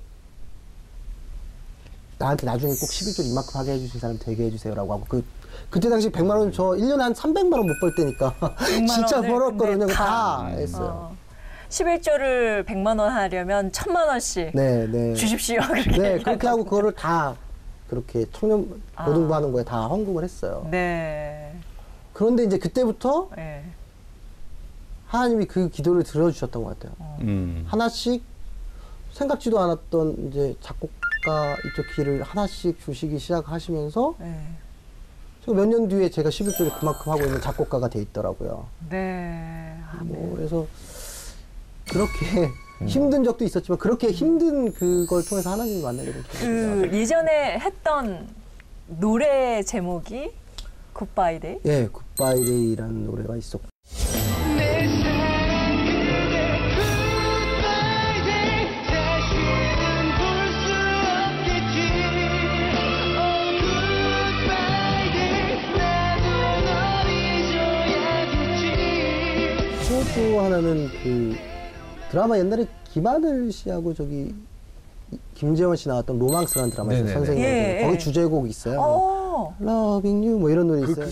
나한테 나중에 꼭 11조 이만큼 하게 해주신 사람 되게 해주세요라고 하고 그때 당시 100만 원 저 1년에 한 300만 원 못 벌 때니까 진짜 벌었거든요. 다 했어요. 11조를 100만 원 하려면 1000만 원씩 주십시오. 네, 그렇게 하고 그거를 다 그렇게 청년 고등부 하는 거에 다 헌금을 했어요. 네. 그런데 이제 그때부터 하나님이 그 기도를 들어주셨던 것 같아요. 하나씩 생각지도 않았던 이제 작곡가 이쪽 길을 하나씩 주시기 시작하시면서 몇 년 뒤에 제가 11조를 그만큼 하고 있는 작곡가가 돼 있더라고요. 네. 뭐 그래서 그렇게 힘든 적도 있었지만 그렇게 힘든 그걸 통해서 하나님을 만나게 된 그 예전에 했던 노래 제목이 굿바이데이? 예, 굿바이데이라는 노래가 있었고. 또 하나는 그 드라마 옛날에 김하늘 씨하고 저기 김재원 씨 나왔던 로망스라는 드라마 있어요. 선생님 거기 주제곡 있어요. Loving You 뭐 이런 노래 있어요.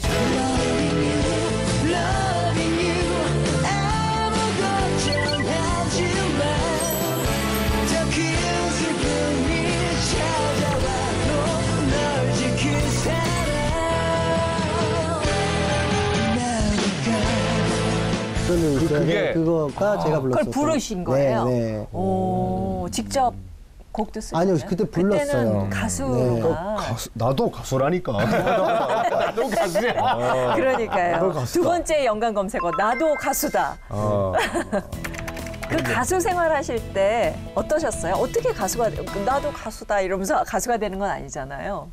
그거가 제가 불렀어요. 그걸 부르신 거예요? 네. 오, 직접 곡도 쓰셨나요? 아니요, 그때 불렀어요. 그때는 가수가. 나도 가수라니까. 나도 가수야. 그러니까요. 두 번째 연관 검색어 나도 가수다. 그 가수 생활하실 때 어떠셨어요? 어떻게 가수가 나도 가수다 이러면서 가수가 되는 건 아니잖아요.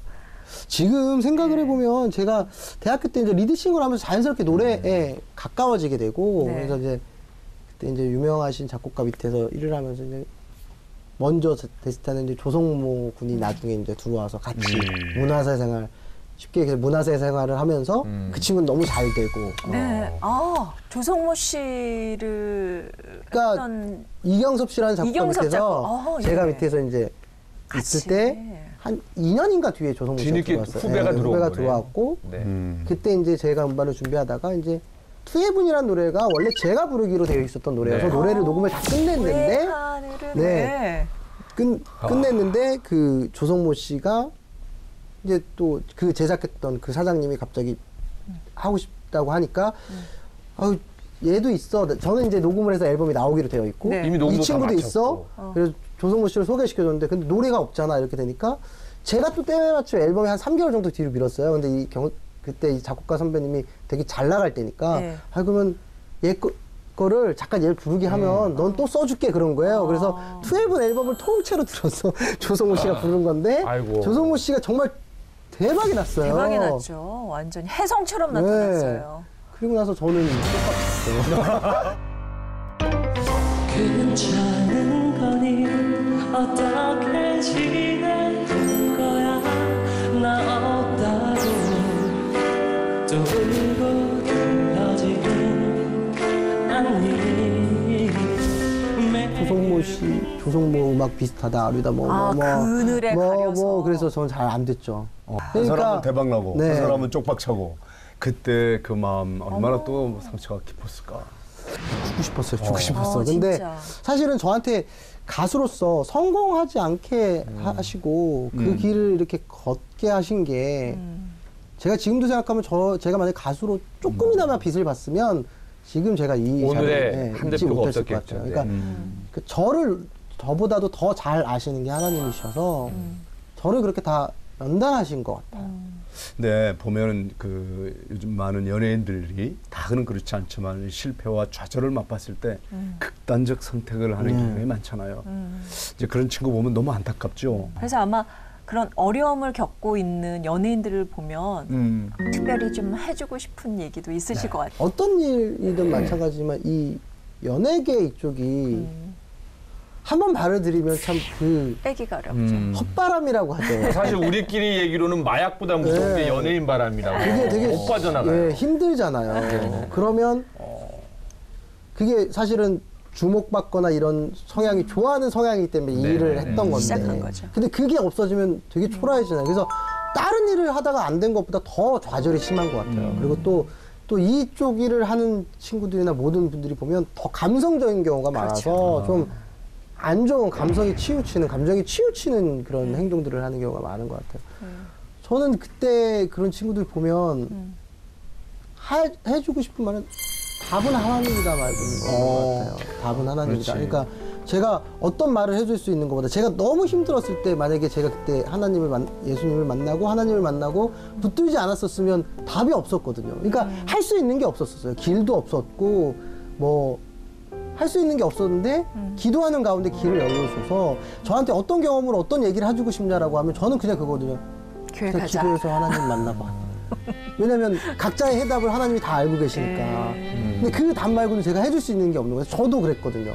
지금 생각을 해보면 제가 대학교 때 이제 리드싱을 하면서 자연스럽게 노래에 가까워지게 되고 그래서 이제 그때 이제 유명하신 작곡가 밑에서 일을 하면서 이제 먼저 데스타는 이제 조성모 군이 나중에 이제 들어와서 같이 문화사 생활 쉽게 얘기해서 문화사 생활을 하면서 그 친구는 너무 잘 되고. 네. 조성모 씨를 그러니까 했던 이경섭 씨라는 작곡가 이경섭 밑에서 작곡. 제가 예. 밑에서 이제 같이. 있을 때 한 2년인가 뒤에 조성모 씨가 뒤늦게 들어왔어요. 후배가 들어온 후배가 거네. 들어왔고 네. 그때 이제 제가 음반을 준비하다가 이제 투애분이라는 노래가 원래 제가 부르기로 되어 있었던 노래여서 네. 노래를 녹음을 다 끝냈는데 네. 끝냈는데 그 조성모 씨가 이제 또 그 제작했던 그 사장님이 갑자기 하고 싶다고 하니까 아유 얘도 있어. 저는 이제 녹음을 해서 앨범이 나오기로 되어 있고 네. 이미 녹음도 이 친구도 다 있어. 그래서 조성모 씨를 소개시켜줬는데 근데 노래가 없잖아 이렇게 되니까 제가 또 때에 맞춰 앨범이 한 3개월 정도 뒤로 미뤘어요. 근데 그때 이 작곡가 선배님이 되게 잘 나갈 때니까 네. 그러면 얘 거를 잠깐 얘를 부르게 하면 넌 또 써줄게 그런 거예요. 그래서 12 앨범을 통째로 들었어. 조성모 씨가 부른 건데 아이고. 조성모 씨가 정말 대박이 났어요. 대박이 났죠. 완전히 혜성처럼 네. 나타났어요. 그리고 나서 저는 똑같았어요. 괜찮은 거니 어떻게 지내는 거야 나 없다고 또 울고 들어지긴 않니 조성모 씨, 조성모 음악 비슷하다, 아류다, 그늘에 가려서. 그래서 저는 잘 안 됐죠. 한 사람은 대박 나고 네. 한 사람은 쪽박 차고 그때 그 마음 얼마나 또 상처가 깊었을까. 죽고 싶었어요, 죽고 싶었어. 근데 진짜. 사실은 저한테 가수로서 성공하지 않게 하시고 그 길을 이렇게 걷게 하신 게 제가 지금도 생각하면 제가 만약 가수로 조금이나마 빚을 봤으면 지금 제가 이 오늘의 자리에 한 있지 대표가 못했을 것 없었겠죠. 같아요. 그러니까 그 저보다도 더 잘 아시는 게 하나님이셔서 저를 그렇게 다 연단하신 것 같아요. 네, 보면은 그 요즘 많은 연예인들이 다는 그렇지 않지만 실패와 좌절을 맛봤을 때 극단적 선택을 하는 경우가 많잖아요. 이제 그런 친구 보면 너무 안타깝죠. 그래서 아마 그런 어려움을 겪고 있는 연예인들을 보면 특별히 좀 해주고 싶은 얘기도 있으실 것 같아요. 어떤 일이든 마찬가지지만 이 연예계 이쪽이 한번 발을 들이면 참 그 빼기가 어렵죠. 헛바람이라고 하죠. 사실 우리끼리 얘기로는 마약보다 무서운 게 연예인 바람이라고. 그게 되게 못 빠져나가요. 힘들잖아요. 그러면 그게 사실은 주목받거나 이런 성향이 좋아하는 성향이기 때문에 이 일을 했던 건데. 시작한 거죠. 근데 그게 없어지면 되게 초라해지잖아요. 그래서 다른 일을 하다가 안 된 것보다 더 좌절이 심한 것 같아요. 그리고 또 이쪽 일을 하는 친구들이나 모든 분들이 보면 더 감성적인 경우가 많아서 좀 안 좋은 감정이 치우치는 그런 행동들을 하는 경우가 많은 것 같아요. 저는 그때 그런 친구들 보면 해주고 싶은 말은 답은 하나님이다 말고 있는 것 같아요. 답은 하나님이다. 그렇지. 그러니까 제가 어떤 말을 해줄 수 있는 것보다 제가 너무 힘들었을 때 만약에 제가 그때 예수님을 만나고 하나님을 만나고 붙들지 않았었으면 답이 없었거든요. 그러니까 할 수 있는 게 없었어요. 길도 없었고 할 수 있는 게 없었는데 기도하는 가운데 길을 열어줘서 저한테 어떤 경험으로 어떤 얘기를 해주고 싶냐라고 하면 저는 그냥 그거거든요. 교회 그냥 가자. 기도해서 하나님 만나봐. 왜냐면 각자의 해답을 하나님이 다 알고 계시니까. 근데 그 답 말고는 제가 해줄 수 있는 게 없는 거예요. 저도 그랬거든요.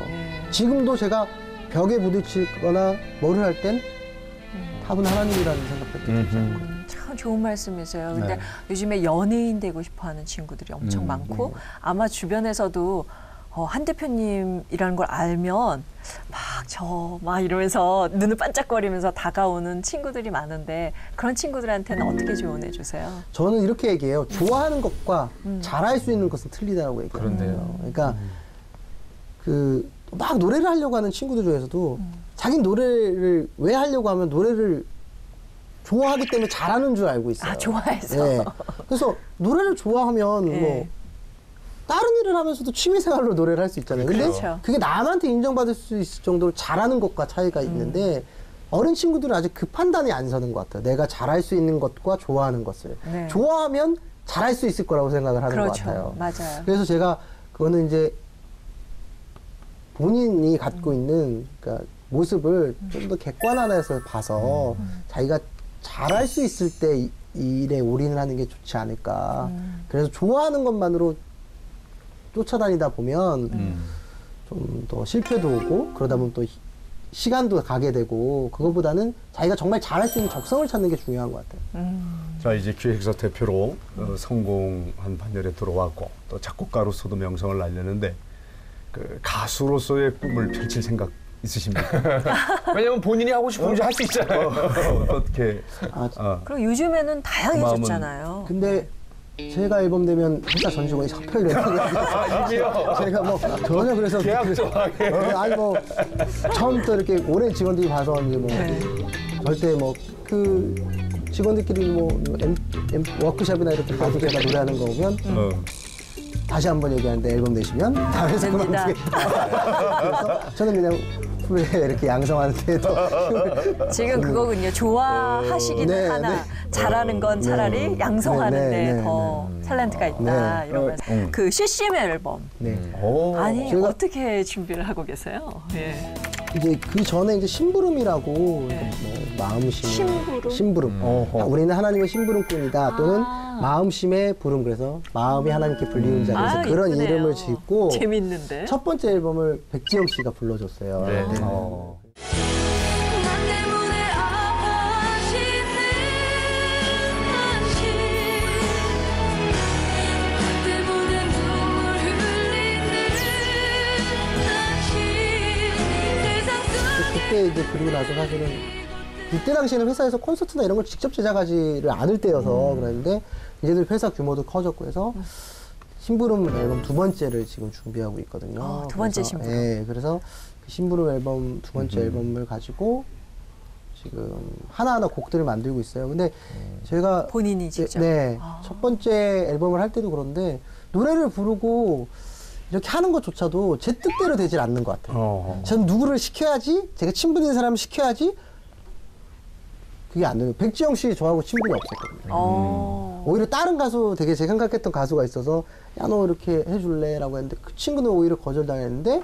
지금도 제가 벽에 부딪히거나 뭐를 할 땐 답은 하나님이라는 생각밖에 들지 않고. 참 좋은 말씀이세요. 근데 요즘에 연예인 되고 싶어하는 친구들이 엄청 많고 아마 주변에서도 한 대표님이라는 걸 알면 막 이러면서 눈을 반짝거리면서 다가오는 친구들이 많은데 그런 친구들한테는 어떻게 조언해 주세요? 저는 이렇게 얘기해요. 좋아하는 것과 잘할 수 있는 것은 틀리다라고 얘기해요. 그런데요. 그러니까 막 노래를 하려고 하는 친구들 중에서도 자기 노래를 왜 하려고 하면 노래를 좋아하기 때문에 잘하는 줄 알고 있어요. 좋아해서. 네. 그래서 노래를 좋아하면 다른 일을 하면서도 취미생활로 노래를 할 수 있잖아요. 근데 그렇죠. 그게 남한테 인정받을 수 있을 정도로 잘하는 것과 차이가 있는데 어린 친구들은 아직 그 판단이 안 서는 것 같아요. 내가 잘할 수 있는 것과 좋아하는 것을. 네. 좋아하면 잘할 수 있을 거라고 생각을 하는 것 같아요. 맞아요. 그래서 제가 그거는 이제 본인이 갖고 있는 그러니까 모습을 좀 더 객관화해서 봐서 자기가 잘할 수 있을 때 이 일에 올인을 하는 게 좋지 않을까. 그래서 좋아하는 것만으로 쫓아다니다 보면 좀 더 실패도 오고 그러다 보면 또 시간도 가게 되고 그거보다는 자기가 정말 잘할 수 있는 적성을 찾는 게 중요한 것 같아요. 자, 이제 기획사 대표로 성공한 반열에 들어왔고 또 작곡가로서도 명성을 날렸는데 그 가수로서의 꿈을 펼칠 생각 있으십니까? 왜냐면 본인이 하고 싶은 거 할 수 있잖아요. 어떻게? 그리고 요즘에는 다양해졌잖아요. 근데 제가 앨범 내면 회사 전 직원이 섭외를 해요. 제가 뭐 전혀 그래서 계약조하게. 아니 뭐 처음부터 이렇게 오랜 직원들이 봐서 이제 뭐 절대 뭐 그 직원들끼리 뭐 워크숍이나 이렇게 가서 제가 노래하는 거 보면 다시 한번 얘기하는데 앨범 내시면 다음에서 그만두겠다. 그래서 저는 그냥 후에 이렇게 양성하는데도 지금 그거군요. 좋아하시기는 네, 하나 네. 잘하는 건 차라리 양성하는데 더 탤런트가 있다 이러면서 그 CCM 앨범 아니 제가 어떻게 준비를 하고 계세요? 예. 이제 그 전에 이제 심부름이라고 뭐 마음심 심부름 우리는 하나님의 심부름꾼이다 또는 마음심의 부름 그래서 마음이 하나님께 불리는 자 그래서 그런 이쁘네요. 이름을 짓고 재밌는데 첫 번째 앨범을 백지영 씨가 불러줬어요. 네. 그때 이제 그리고 나서 사실은 이때 당시에는 회사에서 콘서트나 이런 걸 직접 제작하지를 않을 때여서 그랬는데 이제는 회사 규모도 커졌고 해서 심부름 앨범 두 번째를 지금 준비하고 있거든요. 두 번째 심부름. 네, 그래서 그 심부름 앨범 두 번째 앨범을 가지고 지금 하나하나 곡들을 만들고 있어요. 근데 제가 본인이 직접 첫 번째 앨범을 할 때도 그런데 노래를 부르고 이렇게 하는 것조차도 제 뜻대로 되질 않는 것 같아요. 전 누구를 시켜야지, 제가 친분인 사람을 시켜야지, 그게 안 되는. 백지영 씨 저하고 친분이 없었거든요. 오히려 다른 가수 되게 제가 생각했던 가수가 있어서 야, 너 이렇게 해줄래? 라고 했는데 그 친구는 오히려 거절당했는데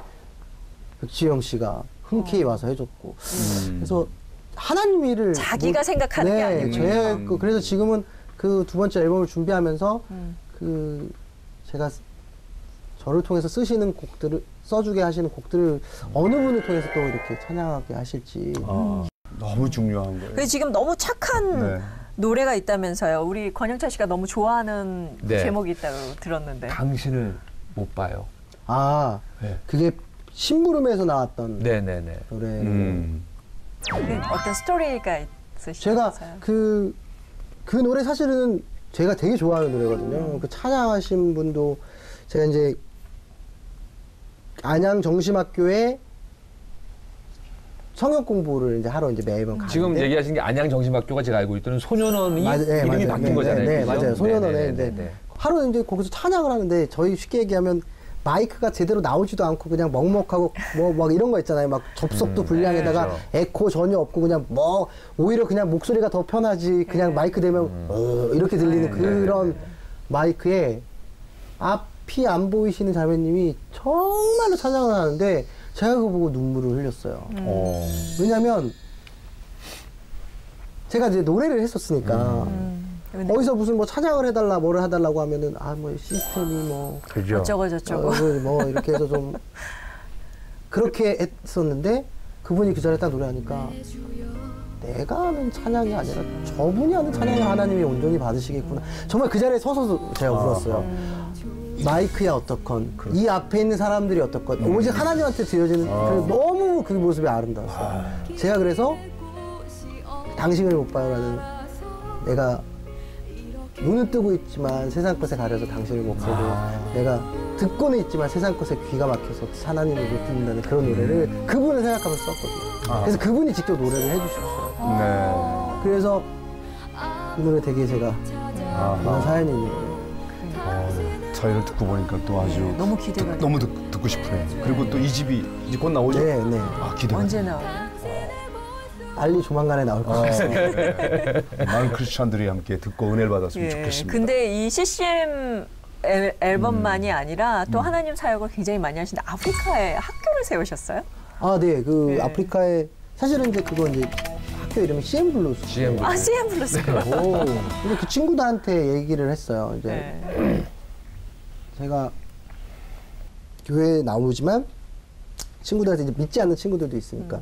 백지영 씨가 흔쾌히 와서 해줬고. 그래서 하나님 일을. 자기가 생각하는 게 아니고. 그래서 지금은 그 두 번째 앨범을 준비하면서 제가 저를 통해서 쓰시는 곡들을 써주게 하시는 곡들을 어느 분을 통해서 또 이렇게 찬양하게 하실지 너무 중요한 거예요. 그래서 지금 너무 착한 노래가 있다면서요. 우리 권영철 씨가 너무 좋아하는 제목이 있다고 들었는데. 당신을 못 봐요. 그게 심부름에서 나왔던 노래. 어떤 스토리가 있으시면서요? 제가 그 노래 사실은 제가 되게 좋아하는 노래거든요. 그 찬양하신 분도 제가 이제 안양 정심학교에 성역 공부를 이제 하러 이제 매번 가는데 지금 얘기하신 게 안양 정심학교가 제가 알고 있던 소년원이 이름이 바뀐 거잖아요. 네, 그죠? 맞아요. 소년원에 하루 이제 거기서 찬양을 하는데 저희 쉽게 얘기하면 마이크가 제대로 나오지도 않고 그냥 먹먹하고 뭐 막 이런 거 있잖아요. 막 접속도 불량에다가 에코 전혀 없고 그냥 뭐 오히려 그냥 목소리가 더 편하지 그냥 마이크 대면 이렇게 들리는 그런 마이크에 앞이 안 보이시는 자매님이 정말로 찬양을 하는데 제가 그거 보고 눈물을 흘렸어요. 왜냐면 제가 이제 노래를 했었으니까 어디서 무슨 뭐 찬양을 해달라 뭐를 해달라고 하면은 뭐 시스템이 뭐 그죠. 어쩌고 저쩌고 뭐 이렇게 해서 좀 그렇게 했었는데 그분이 그 자리에 딱 노래하니까 내가 하는 찬양이 아니라 저분이 하는 찬양을 하나님이 온전히 받으시겠구나. 정말 그 자리에 서서 제가 울었어요. 마이크야 어떻건 이 앞에 있는 사람들이 어떻건 오직 하나님한테 드려지는 너무 그 모습이 아름다웠어요. 제가 그래서 당신을 못 봐요라는 내가 눈은 뜨고 있지만 세상 것에 가려서 당신을 못 보고 내가 듣고는 있지만 세상 것에 귀가 막혀서 하나님을 못 듣는다는 그런 노래를 그분을 생각하면서 썼거든요. 그래서 그분이 직접 노래를 해주셨어요. 그래서 이 노래 되게 제가 그런 사연이 있는 거예요. 사연을 듣고 보니까 또 아주 너무 기대가 너무 듣고 싶으네. 그리고 또 이 집이 이제 곧 나오죠? 네. 기대가. 언제 나와요? 빨리 조만간에 나올 것 같습니다. 많은 크리스찬들이 함께 듣고 은혜를 받았으면 좋겠습니다. 근데 이 CCM 앨범만이 아니라 또 하나님 사역을 굉장히 많이 하시는데 아프리카에 학교를 세우셨어요? 아, 네. 그 네. 아프리카에 사실은 이제 그거 이제 학교 이름이 CM 블루스. CM 아, CM 블루스. 오. 근데 그 친구들한테 얘기를 했어요. 이제 네. 제가 교회에 나오지만 친구들한테 이제 믿지 않는 친구들도 있으니까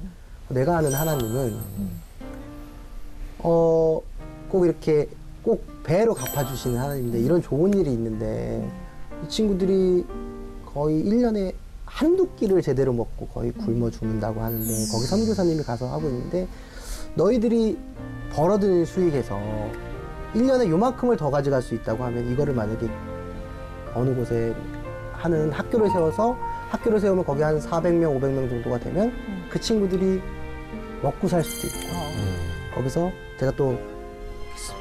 내가 아는 하나님은 꼭 이렇게 꼭 배로 갚아주시는 하나님인데 이런 좋은 일이 있는데 이 친구들이 거의 1년에 한두 끼를 제대로 먹고 거의 굶어 죽는다고 하는데 거기 선교사님이 가서 하고 있는데 너희들이 벌어들인 수익에서 1년에 요만큼을 더 가져갈 수 있다고 하면 이거를 만약에 어느 곳에 하는 학교를 세워서 학교를 세우면 거기 한 400명, 500명 정도가 되면 그 친구들이 먹고 살 수도 있고 거기서 제가 또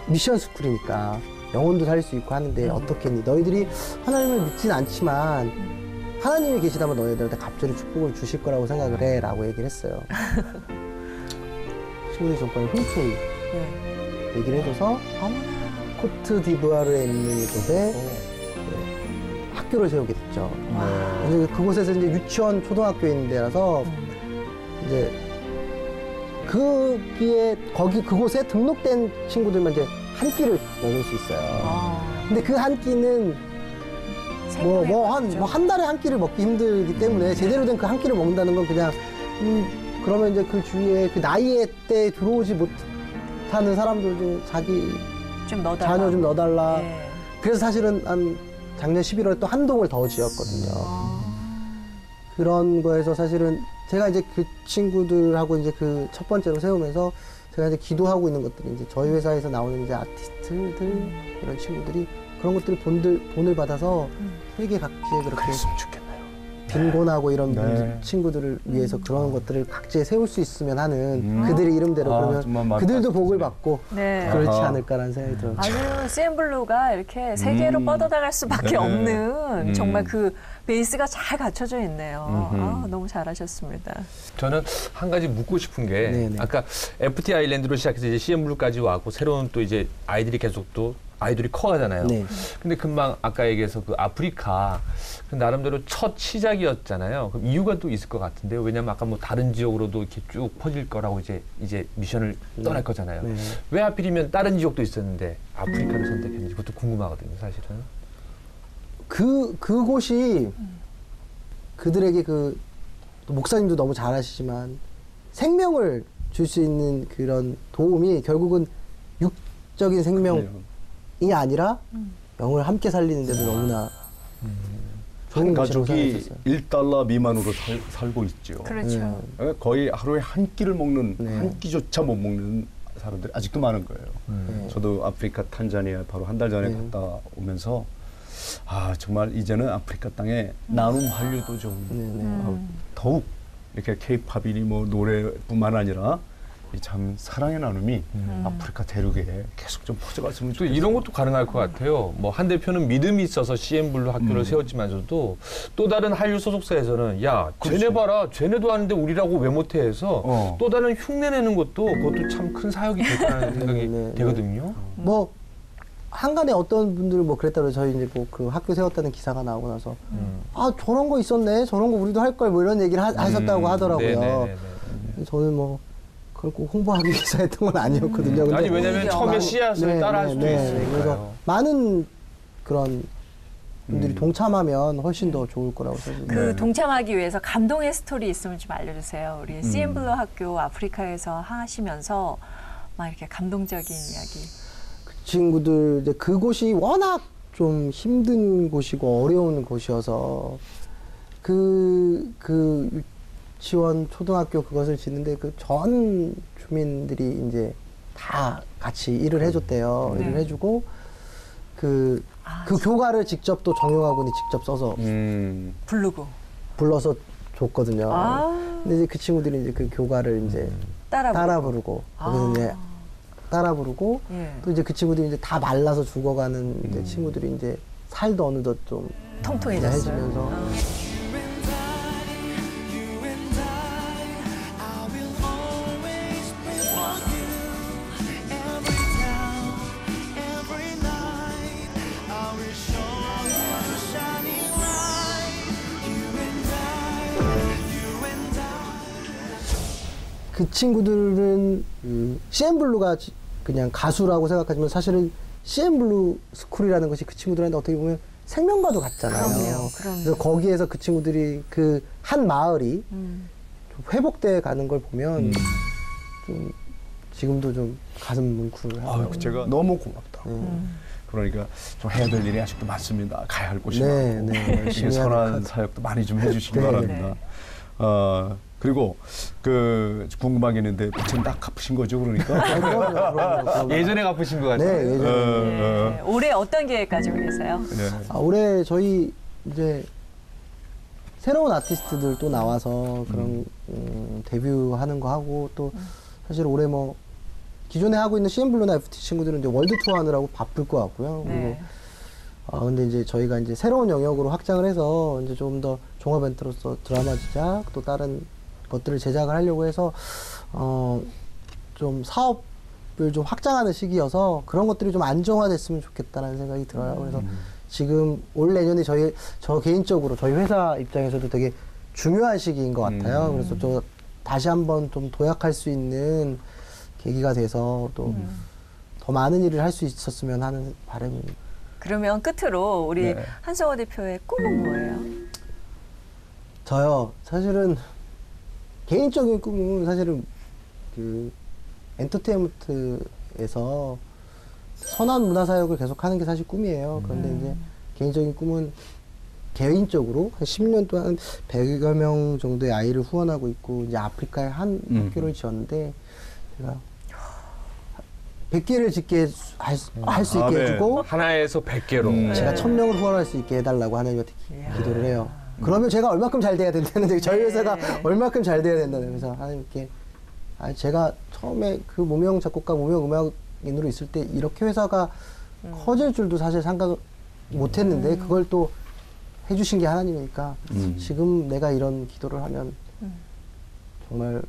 미션 스쿨이니까 영혼도 살 수 있고 하는데 어떻겠니? 너희들이 하나님을 믿진 않지만 하나님이 계시다면 너희들한테 갑절의 축복을 주실 거라고 생각을 해 라고 얘기를 했어요. 친구들이 저번에 흔쾌히 얘기를 해줘서 코트 디부아르에 있는 곳에 학교를 세우게 됐죠. 그래서 그곳에서 이제 유치원, 초등학교에 있는 데라서 이제 그곳에 등록된 친구들만 이제 한 끼를 먹을 수 있어요. 근데 그 한 끼는 한 달에 한 끼를 먹기 힘들기 때문에 제대로 된 그 한 끼를 먹는다는 건 그냥 그러면 이제 그 주위에 그 나이에 때 들어오지 못하는 사람들도 자기 자녀 좀 넣어달라. 네. 그래서 사실은 한 작년 11월에 또 한 동을 더 지었거든요. 그런 거에서 사실은 제가 이제 그 친구들하고 이제 그 첫 번째로 세우면서 제가 이제 기도하고 있는 것들이 이제 저희 회사에서 나오는 이제 아티스트들 이런 친구들이 그런 것들을 본을 받아서 세계 각지에 그렇게 빈곤하고 이런 친구들을 위해서 그런 것들을 각지에 세울 수 있으면 하는 그들의 이름대로 그러면 그들도 복을 받고 그렇지 않을까라는 생각이 들어요. 아주 CM블루가 이렇게 세계로 뻗어나갈 수밖에 없는 정말 그 베이스가 잘 갖춰져 있네요. 너무 잘하셨습니다. 저는 한 가지 묻고 싶은 게 아까 FT 아일랜드로 시작해서 이제 CM블루까지 왔고 새로운 또 이제 아이들이 계속 또 아이돌이 커가잖아요. 근데 금방 아까 얘기해서 그 아프리카 그 나름대로 첫 시작이었잖아요. 그럼 이유가 또 있을 것 같은데요. 왜냐면 아까 뭐 다른 지역으로도 이렇게 쭉 퍼질 거라고 이제 미션을 떠날 거잖아요. 왜 하필이면 다른 지역도 있었는데 아프리카를 선택했는지 그것도 궁금하거든요, 사실은. 그곳이 그들에게 그 목사님도 너무 잘하시지만 생명을 줄 수 있는 그런 도움이 결국은 육적인 생명이 아니라 영을 함께 살리는데도 너무나 한 가족이 $1 미만으로 살고 있죠. 그렇죠. 거의 하루에 한 끼를 먹는 한 끼조차 못 먹는 사람들이 아직도 많은 거예요. 저도 아프리카 탄자니아 바로 한 달 전에 갔다 오면서 정말 이제는 아프리카 땅에 나눔 한류도 좀 더욱 이렇게 케이팝이니 뭐 노래뿐만 아니라 참 사랑의 나눔이 아프리카 대륙에 계속 좀 퍼져갔으면 좋겠어요. 또 이런 것도 가능할 것 같아요. 뭐 한 대표는 믿음이 있어서 CM블루 학교를 세웠지만서도 또 다른 한류 소속사에서는 야, 쟤네 봐라. 쟤네도 하는데 우리라고 왜 못해 해서 또 다른 흉내내는 그것도 참 큰 사역이 될 거라는 생각이 되거든요. 뭐 한간에 어떤 분들은 뭐 그랬다고 저희 이제 뭐 그 학교 세웠다는 기사가 나오고 나서 저런 거 있었네. 저런 거 우리도 할 걸 뭐 이런 얘기를 하셨다고 하더라고요. 저는 뭐 그걸 꼭 홍보하기 위해서 했던 건 아니었거든요. 근데 아니 왜냐면 처음에 씨앗을 따라할 수도 있으니까요. 그래서 많은 그런 분들이 동참하면 훨씬 더 좋을 거라고 생각합니다. 그 동참하기 위해서 감동의 스토리 있으면 좀 알려주세요. 우리 CM블루 학교 아프리카에서 하시면서 막 이렇게 감동적인 이야기. 그 친구들 이제 그곳이 워낙 좀 힘든 곳이고 어려운 곳이어서 그 유치원 초등학교 그것을 짓는데 그 전 주민들이 이제 다 같이 일을 해줬대요. 일을 해주고 그 교가를 직접 또 정용화군이 직접 써서 불러서 줬거든요. 근데 이제 그 친구들이 이제 그 교가를 이제 따라 부르고 거기서 이제 따라 부르고 또 이제 그 친구들이 이제 다 말라서 죽어가는 이제 친구들이 이제 살도 어느덧 좀 통통해지면서. 그 친구들은 CN블루가 그냥 가수라고 생각하지만 사실은 CN블루 스쿨이라는 것이 그 친구들한테 어떻게 보면 생명과도 같잖아요. 그럼요. 그래서 거기에서 그 친구들이 그 한 마을이 좀 회복돼 가는 걸 보면 좀 지금도 좀 가슴 뭉클하고. 제가 너무 고맙다. 그러니까 좀 해야 될 일이 아직도 많습니다. 가야 할 곳이 네, 많고 네. 열심히 선한 사역도 많이 좀 해주시기 네. 바랍니다. 그리고 그 궁금한 게 있는데 빚은 딱 갚으신 거죠, 그러니까? 그럼요. 예전에 갚으신 것 같아요. 네, 예전에. 네. 올해 어떤 계획 가지고 계세요? 네. 올해 저희 이제 새로운 아티스트들 또 나와서 그런 데뷔하는 거 하고 또 사실 올해 뭐 기존에 하고 있는 CN블루나 FT 친구들은 이제 월드 투어 하느라고 바쁠 것 같고요. 네. 그리고 근데 이제 저희가 이제 새로운 영역으로 확장을 해서 이제 좀 더 종합 엔터로서 드라마 제작 또 다른 것들을 제작을 하려고 해서 좀 사업을 좀 확장하는 시기여서 그런 것들이 좀 안정화됐으면 좋겠다는 생각이 들어요. 그래서 지금 올 내년이 저 개인적으로 저희 회사 입장에서도 되게 중요한 시기인 것 같아요. 그래서 저 다시 한번 좀 도약할 수 있는 계기가 돼서 또 더 많은 일을 할 수 있었으면 하는 바람입니다. 그러면 끝으로 우리 네. 한성호 대표의 꿈은 뭐예요? 저요, 사실은 개인적인 꿈은 사실은 그 엔터테인먼트에서 선한 문화사역을 계속하는 게 사실 꿈이에요. 그런데 이제 개인적인 꿈은 개인적으로 한 10년 동안 100여 명 정도의 아이를 후원하고 있고 이제 아프리카에 한 학교를 지었는데 제가 100개를 짓게 할 수 있게 해주고 하나에서 100개로. 제가 1000명을 후원할 수 있게 해달라고 하나님한테 기도를 해요. 그러면 제가 얼마큼 잘 돼야 된다는 저희 회사가 얼마큼 잘 돼야 된다는 그래서 하나님께 제가 처음에 그 무명 작곡가 무명 음악인으로 있을 때 이렇게 회사가 커질 줄도 사실 생각 못했는데 그걸 또 해주신 게 하나님이니까 지금 내가 이런 기도를 하면 정말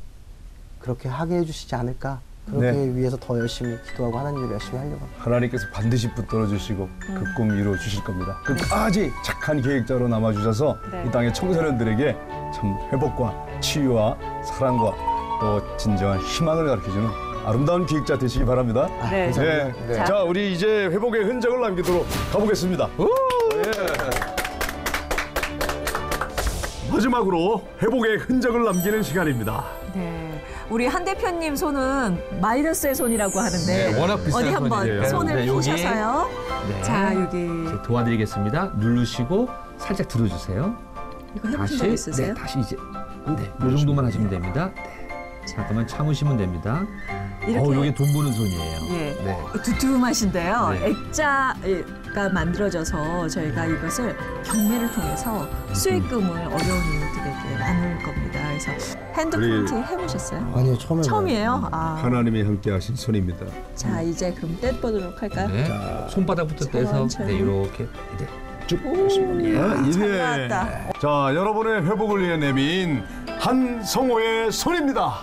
그렇게 하게 해주시지 않을까 그렇게 네. 위해서 더 열심히 기도하고 하나님을 열심히 하려고 합니다. 하나님께서 반드시 붙들어 주시고 그 꿈 이루어 주실 겁니다. 끝까지 착한 계획자로 남아 주셔서 네. 이 땅의 청소년들에게 참 회복과 치유와 사랑과 또 진정한 희망을 가르쳐주는 아름다운 기획자 되시기 바랍니다. 네. 네. 자, 우리 이제 회복의 흔적을 남기도록 가보겠습니다. 마지막으로 회복의 흔적을 남기는 시간입니다. 네. 우리 한 대표님 손은 마이너스의 손이라고 하는데 네, 워낙 비싼 어디 한번 손이래요. 손을 네, 여기. 펴셔서요. 네. 자, 여기 이제 도와드리겠습니다. 누르시고 살짝 들어주세요. 이거 해보신 적 있으세요? 네, 다시 이제 이 정도만 하시면 됩니다. 네. 잠깐만 참으시면 됩니다. 이렇게 여기 돈 버는 손이에요. 예. 네. 두툼하신데요. 네. 액자가 만들어져서 저희가 이것을 경매를 통해서 수익금을 어려운 이웃들에게 나눌 겁니다. 그래서 핸드 우리- 프린팅 해보셨어요? 아니요, 처음에 처음이에요? 하나님이 함께하신 손입니다. 자, 이제 그럼 떼보도록 할까요? 네. 손바닥부터 떼서 천천히. 네, 이렇게 네. 쭉 보겠습니다. 잘 나왔다. 자, 여러분의 회복을 위해 내민 한성호의 손입니다.